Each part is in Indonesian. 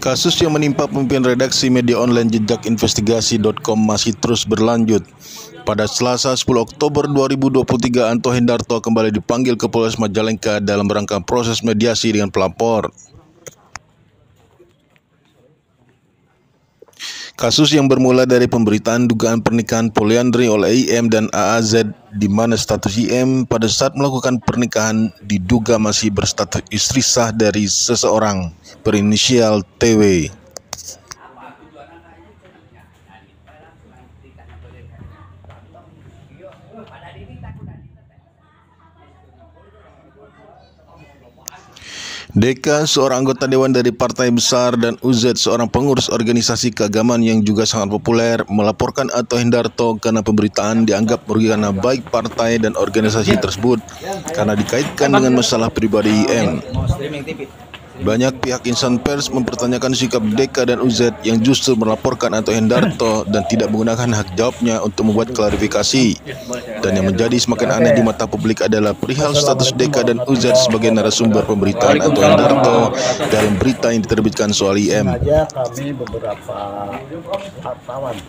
Kasus yang menimpa pemimpin redaksi media online jejakinvestigasi.com masih terus berlanjut. Pada Selasa 10 Oktober 2023, Anto Hendarto kembali dipanggil ke Polres Majalengka dalam rangka proses mediasi dengan pelapor. Kasus yang bermula dari pemberitaan dugaan pernikahan poliandri oleh IM dan AAZ, di mana status IM pada saat melakukan pernikahan diduga masih berstatus istri sah dari seseorang berinisial TW. Deka, seorang anggota dewan dari partai besar, dan UZ, seorang pengurus organisasi keagamaan yang juga sangat populer, melaporkan Anto Hendarto karena pemberitaan dianggap merugikan nama baik partai dan organisasi tersebut karena dikaitkan dengan masalah pribadi IM. Banyak pihak insan pers mempertanyakan sikap Deka dan UZ yang justru melaporkan Anto Hendarto dan tidak menggunakan hak jawabnya untuk membuat klarifikasi. Dan yang menjadi semakin aneh di mata publik adalah perihal status Deka dan UZ sebagai narasumber pemberitaan Anto Hendarto dalam berita yang diterbitkan soal IM. Kami beberapa wartawan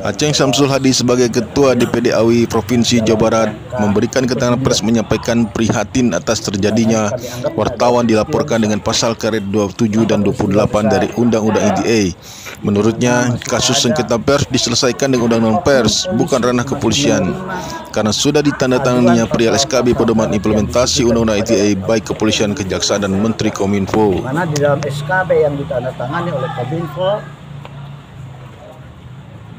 Aceng Samsul Hadi sebagai Ketua DPD AWI Provinsi Jawa Barat memberikan keterangan pers menyampaikan prihatin atas terjadinya wartawan dilaporkan dengan pasal karet 27 dan 28 dari Undang-Undang ITE. Menurutnya, kasus sengketa pers diselesaikan dengan Undang-Undang Pers, bukan ranah kepolisian, karena sudah ditandatanganinya perihal SKB pedoman implementasi Undang-Undang ITE baik kepolisian, kejaksaan, dan Menteri Kominfo. Mana di dalam SKB yang ditandatangani oleh Kominfo,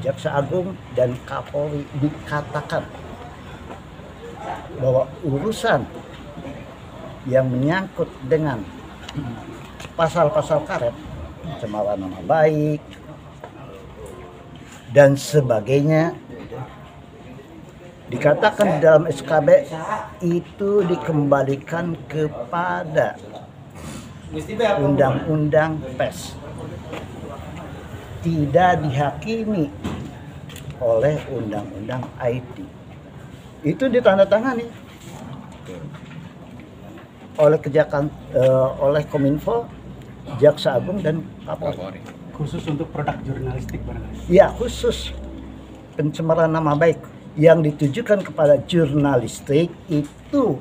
Jaksa Agung dan Kapolri dikatakan bahwa urusan yang menyangkut dengan pasal-pasal karet, pencemaran nama baik dan sebagainya, dikatakan di dalam SKB itu dikembalikan kepada Undang-Undang Pers, tidak dihakimi oleh Undang-Undang IT. Itu ditandatangani oleh oleh Kominfo, Jaksa Agung, dan Kapolri. Khusus untuk produk jurnalistik barangkali. Ya, khusus pencemaran nama baik yang ditujukan kepada jurnalistik itu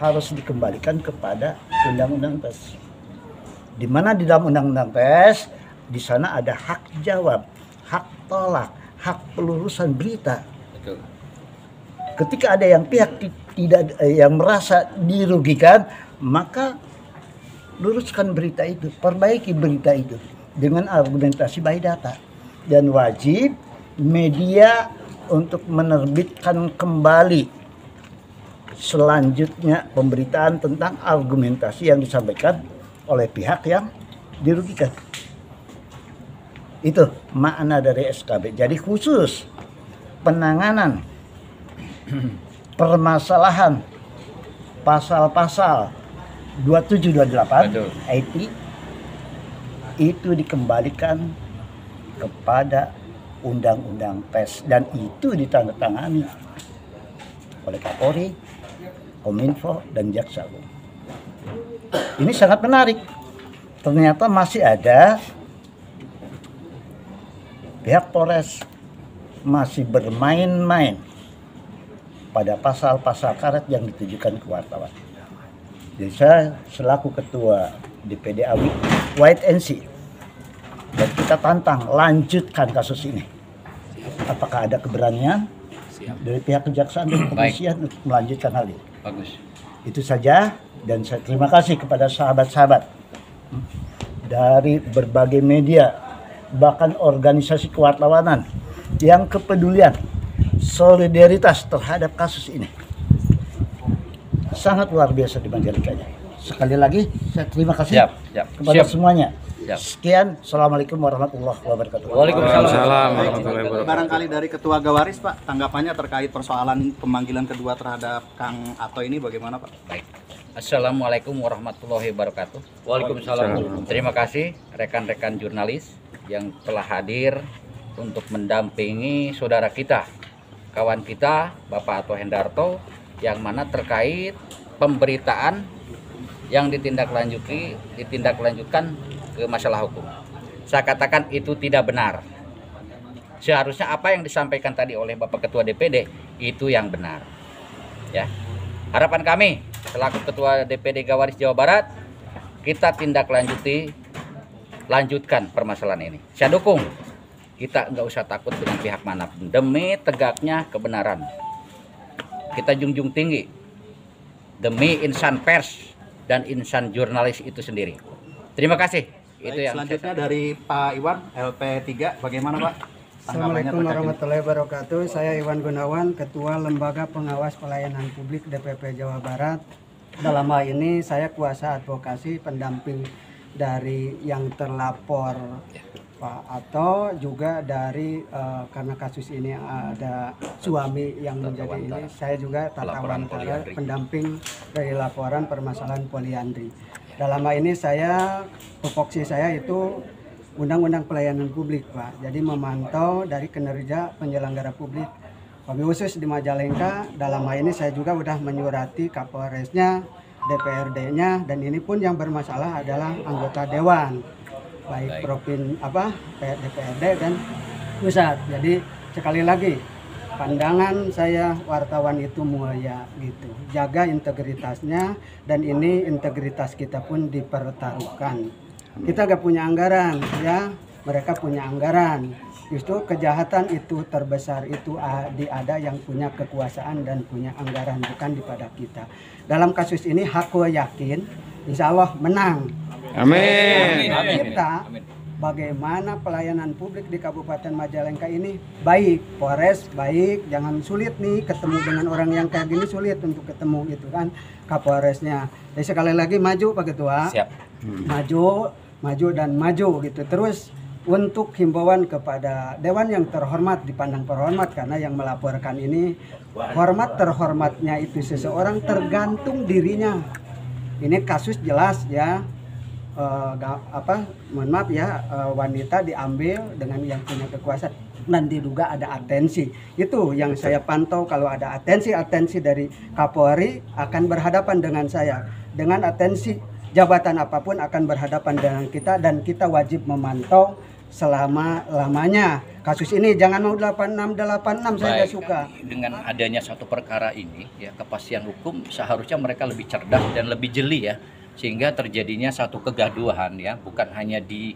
harus dikembalikan kepada Undang-Undang Pers. Di mana di dalam Undang-Undang Pers, di sana ada hak jawab, hak tolak, hak pelurusan berita. Betul. Ketika ada yang pihak tidak yang merasa dirugikan, maka luruskan berita itu, perbaiki berita itu dengan argumentasi by data. Dan wajib media untuk menerbitkan kembali selanjutnya pemberitaan tentang argumentasi yang disampaikan oleh pihak yang dirugikan. Itu makna dari SKB. Jadi khusus penanganan permasalahan pasal-pasal 27-28 IT itu dikembalikan kepada Undang-Undang Pers, dan itu ditandatangani oleh Kapolri, Kominfo, dan Jaksa Agung. Ini sangat menarik. Ternyata masih ada pihak Polres masih bermain-main pada pasal-pasal karet yang ditujukan ke wartawan. Jadi saya selaku Ketua DPD AWI wait and see, dan kita tantang lanjutkan kasus ini. Apakah ada keberanian dari pihak kejaksaan dan kepolisian untuk melanjutkan hal ini? Bagus. Itu saja, dan saya terima kasih kepada sahabat-sahabat dari berbagai media, bahkan organisasi kewartawanan yang kepedulian, solidaritas terhadap kasus ini sangat luar biasa di Majalengka. Sekali lagi saya terima kasih kepada semuanya. Sekian, assalamualaikum warahmatullahi wabarakatuh. Waalaikumsalam warahmatullahi wabarakatuh. Barangkali dari Ketua Gawaris, Pak, tanggapannya terkait persoalan pemanggilan kedua terhadap Kang Ato ini bagaimana, Pak? Baik. Assalamualaikum warahmatullahi wabarakatuh. Waalaikumsalam. Terima kasih rekan-rekan jurnalis yang telah hadir untuk mendampingi saudara kita, kawan kita, Bapak Anto Hendarto, yang mana terkait pemberitaan yang ditindaklanjutkan ke masalah hukum. Saya katakan itu tidak benar. Seharusnya apa yang disampaikan tadi oleh Bapak Ketua DPD itu yang benar. Ya. Harapan kami selaku Ketua DPD Gawaris Jawa Barat, kita lanjutkan permasalahan ini. Saya dukung. Kita nggak usah takut dengan pihak manapun demi tegaknya kebenaran. Kita junjung tinggi demi insan pers dan insan jurnalis itu sendiri. Terima kasih. Itu Baik, yang selanjutnya dari Pak Iwan LP3, bagaimana Pak? Assalamualaikum warahmatullahi wabarakatuh. Saya Iwan Gunawan, Ketua Lembaga Pengawas Pelayanan Publik DPP Jawa Barat. Dalam hal ini saya kuasa advokasi pendamping dari yang terlapor Pak Ato, juga dari karena kasus ini ada suami yang menjadi ini, saya juga Tata Wantara, pendamping dari laporan permasalahan poliandri. Dalam hal ini saya, tupoksi saya itu Undang-Undang Pelayanan Publik, Pak. Jadi memantau dari kinerja penyelenggara publik. Wabil khusus di Majalengka, dalam hal ini saya juga sudah menyurati Kapolresnya, DPRD-nya, dan ini pun yang bermasalah adalah anggota dewan, baik DPRD dan pusat. Jadi sekali lagi, pandangan saya wartawan itu mulia gitu. Jaga integritasnya, dan ini integritas kita pun dipertaruhkan. Kita gak punya anggaran, ya, mereka punya anggaran. Justru kejahatan itu terbesar itu ada yang punya kekuasaan dan punya anggaran, bukan daripada kita. Dalam kasus ini aku yakin insya Allah menang. Amin. Kita bagaimana pelayanan publik di Kabupaten Majalengka ini baik, Polres baik, jangan sulit nih ketemu dengan orang yang kayak gini, sulit untuk ketemu gitu kan Kapolresnya. Jadi sekali lagi maju Pak Ketua. Siap. Maju dan maju gitu. Terus untuk himbauan kepada dewan yang terhormat, dipandang terhormat karena yang melaporkan ini hormat terhormatnya itu seseorang tergantung dirinya. Ini kasus jelas ya. Mohon maaf ya, wanita diambil dengan yang punya kekuasaan dan diduga ada atensi. Itu yang saya pantau, kalau ada atensi dari Kapolri akan berhadapan dengan saya. Dengan atensi jabatan apapun akan berhadapan dengan kita, dan kita wajib memantau selama-lamanya. Kasus ini jangan mau 86 saya nggak suka. Dengan adanya satu perkara ini ya, kepastian hukum seharusnya mereka lebih cerdas dan lebih jeli ya, sehingga terjadinya satu kegaduhan ya, bukan hanya di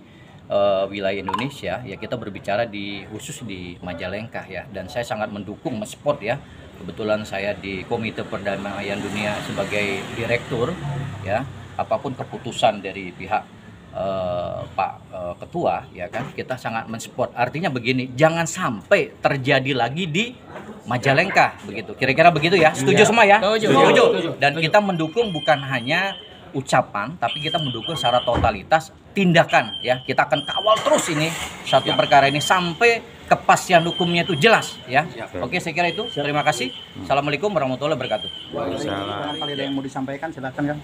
wilayah Indonesia ya, kita berbicara khusus di Majalengka ya. Dan saya sangat mendukung mensupport ya, kebetulan saya di Komite Perdamaian Dunia sebagai direktur ya. Apapun keputusan dari pihak Pak Ketua ya kan, kita sangat mensupport. Artinya begini, jangan sampai terjadi lagi di Majalengka begitu. Kira-kira begitu ya. Setuju semua ya? Setuju. Dan kita mendukung bukan hanya ucapan, tapi kita mendukung secara totalitas tindakan ya. Kita akan kawal terus ini satu perkara ini sampai kepastian hukumnya itu jelas ya. Oke, saya kira itu. Terima kasih. Assalamualaikum warahmatullahi wabarakatuh. Waalaikumsalam. Kalau ada yang mau disampaikan silakan, Kang.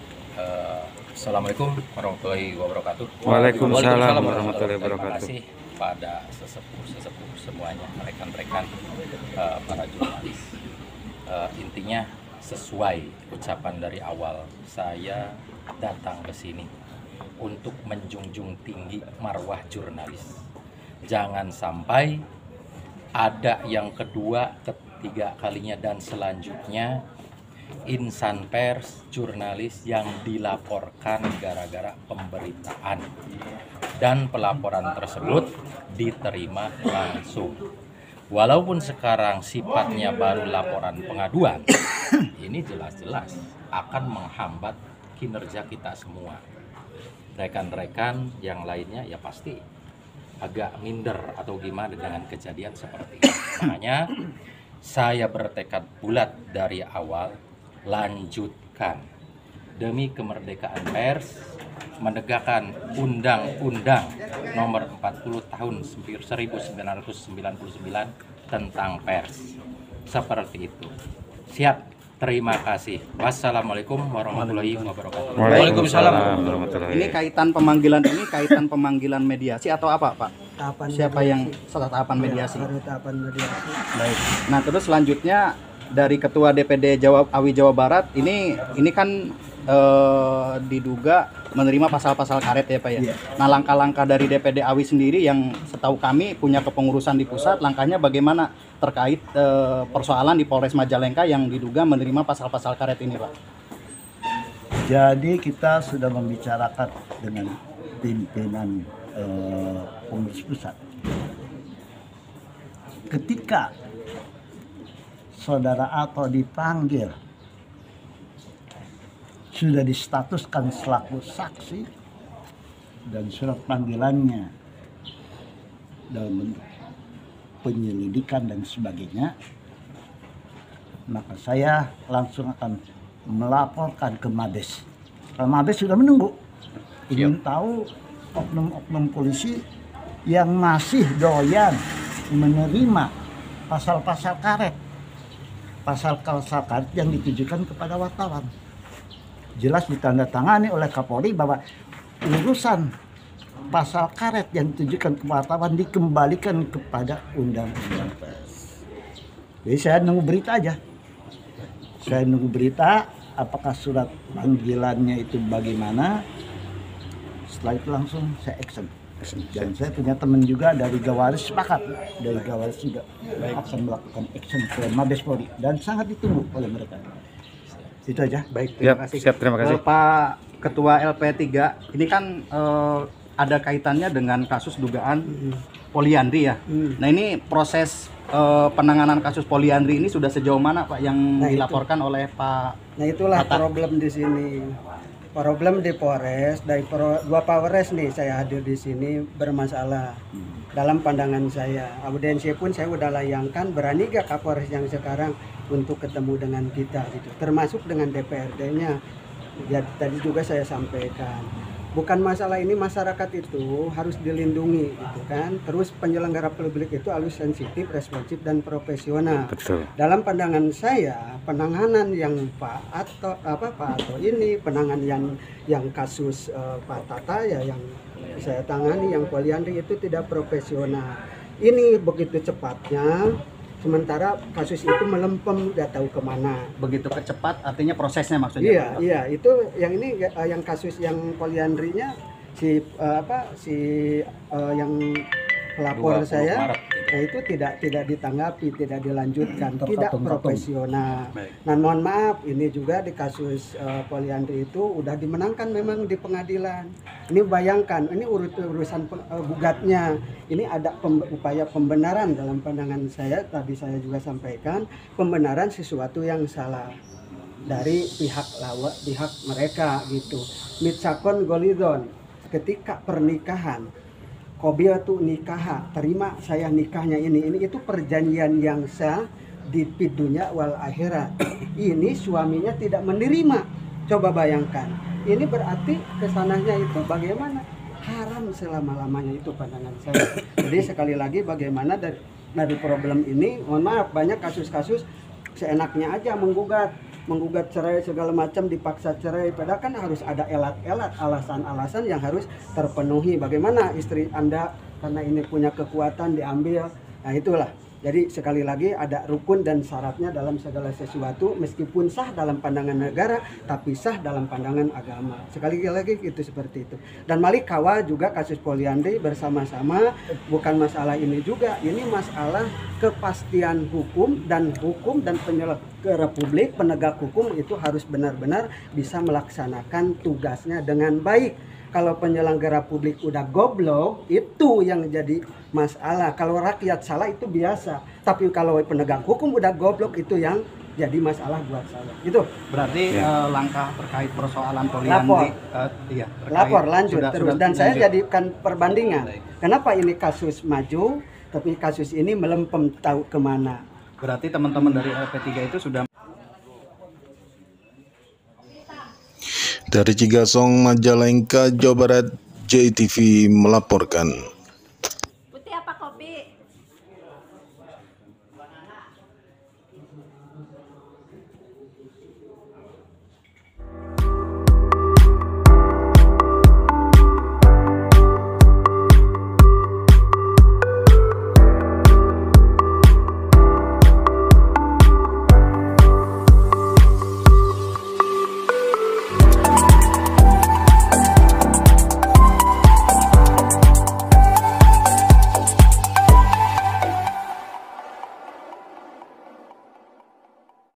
Assalamualaikum warahmatullahi wabarakatuh. Waalaikumsalam warahmatullahi Terima wabarakatuh. kasih pada sesepuh semuanya, rekan-rekan para jurnalis. Intinya sesuai ucapan dari awal, saya datang ke sini untuk menjunjung tinggi marwah jurnalis. Jangan sampai ada yang kedua, ketiga kalinya dan selanjutnya insan pers, jurnalis yang dilaporkan gara-gara pemberitaan, dan pelaporan tersebut diterima langsung. Walaupun sekarang sifatnya baru laporan pengaduan, ini jelas-jelas akan menghambat kinerja kita semua. Rekan-rekan yang lainnya ya pasti agak minder atau gimana dengan kejadian seperti ini. Makanya saya bertekad bulat dari awal, lanjutkan demi kemerdekaan pers, menegakkan Undang-Undang Nomor 40 Tahun 1999 tentang pers. Seperti itu. Siap. Terima kasih. Wassalamualaikum warahmatullahi wabarakatuh. Waalaikumsalam warahmatullahi. Ini kaitan pemanggilan mediasi atau apa, Pak? Siapa yang salah tahapan mediasi? Tahapan mediasi. Baik. Nah, terus selanjutnya dari Ketua DPD Jawa Barat ini kan diduga menerima pasal-pasal karet ya Pak ya. Iya. Nah langkah-langkah dari DPD AWI sendiri yang setahu kami punya kepengurusan di pusat, langkahnya bagaimana terkait persoalan di Polres Majalengka yang diduga menerima pasal-pasal karet ini Pak? Jadi kita sudah membicarakan dengan pimpinan pengurus pusat. Ketika saudara Ato dipanggil, sudah distatuskan selaku saksi dan surat panggilannya dalam bentuk penyelidikan dan sebagainya, maka saya langsung akan melaporkan ke Mabes. Karena Mabes sudah menunggu, ingin tahu oknum-oknum polisi yang masih doyan menerima pasal-pasal karet, pasal-pasal karet yang ditujukan kepada wartawan. Jelas ditandatangani oleh Kapolri bahwa urusan pasal karet yang ditujukan ke wartawan dikembalikan kepada undang-undang pers. Jadi saya nunggu berita aja. Saya nunggu berita apakah surat panggilannya itu bagaimana. Setelah itu langsung saya action. Dan saya punya teman juga dari Gawaris sepakat. Dari Gawaris juga akan melakukan action ke Mabes Polri dan sangat ditunggu oleh mereka. Itu aja. Baik, terima kasih. Siap, terima kasih. Pak Ketua LP3, ini kan ada kaitannya dengan kasus dugaan poliandri ya. Nah ini proses penanganan kasus poliandri ini sudah sejauh mana Pak yang dilaporkan oleh Pak? Nah itulah Hatta? problem di sini. Problem di Polres, dari dua Polres nih saya hadir di sini bermasalah. Dalam pandangan saya, audiensi pun saya udah layangkan, berani gak Kapolres yang sekarang untuk ketemu dengan kita gitu, termasuk dengan DPRD-nya. Ya, tadi juga saya sampaikan, bukan masalah ini, masyarakat itu harus dilindungi gitu kan. Terus penyelenggara publik itu harus sensitif, responsif dan profesional. Betul. Dalam pandangan saya, penanganan yang Pak Ato ini, penanganan yang kasus Pak Tata ya yang saya tangani yang poliandri itu tidak profesional. Ini begitu cepatnya, sementara kasus itu melempem nggak tahu kemana. Begitu kecepat artinya prosesnya maksudnya Pak? Iya, itu yang ini yang kasus yang poliandrinya yang pelapor saya itu tidak ditanggapi, tidak dilanjutkan, tidak profesional. Nah mohon maaf, ini juga di kasus poliandri itu udah dimenangkan memang di pengadilan. Ini bayangkan, ini urusan gugatnya, ini ada upaya pembenaran dalam pandangan saya. Tadi saya juga sampaikan pembenaran sesuatu yang salah dari pihak mereka gitu. Mitsakon golidon, ketika pernikahan Kobiatu nikah, terima saya nikahnya ini itu perjanjian yang sah di dunia wal akhirat. Ini suaminya tidak menerima. Coba bayangkan. Ini berarti kesananya itu bagaimana? Haram selama-lamanya, itu pandangan saya. Jadi sekali lagi bagaimana dari problem ini, mohon maaf, banyak kasus-kasus seenaknya aja menggugat cerai segala macam, dipaksa cerai, padahal kan harus ada elat-elat, alasan-alasan yang harus terpenuhi. Bagaimana istri Anda karena ini punya kekuatan diambil, nah itulah. Jadi sekali lagi ada rukun dan syaratnya dalam segala sesuatu, meskipun sah dalam pandangan negara tapi sah dalam pandangan agama. Sekali lagi itu seperti itu. Dan Malik Kawa juga kasus poliandri bersama-sama, bukan masalah ini juga, ini masalah kepastian hukum dan penyelenggara publik, penegak hukum itu harus benar-benar bisa melaksanakan tugasnya dengan baik. Kalau penyelenggara publik udah goblok, itu yang jadi masalah. Kalau rakyat salah itu biasa, tapi kalau penegak hukum udah goblok, itu yang jadi masalah buat saya. Itu berarti langkah terkait persoalan poliandri lapor lanjut terus. Dan saya jadikan perbandingan. Kenapa ini kasus maju, tapi kasus ini melempem tahu kemana. Berarti teman-teman dari LP3 itu sudah. Dari Cigasong, Majalengka, Jawa Barat, JTV melaporkan.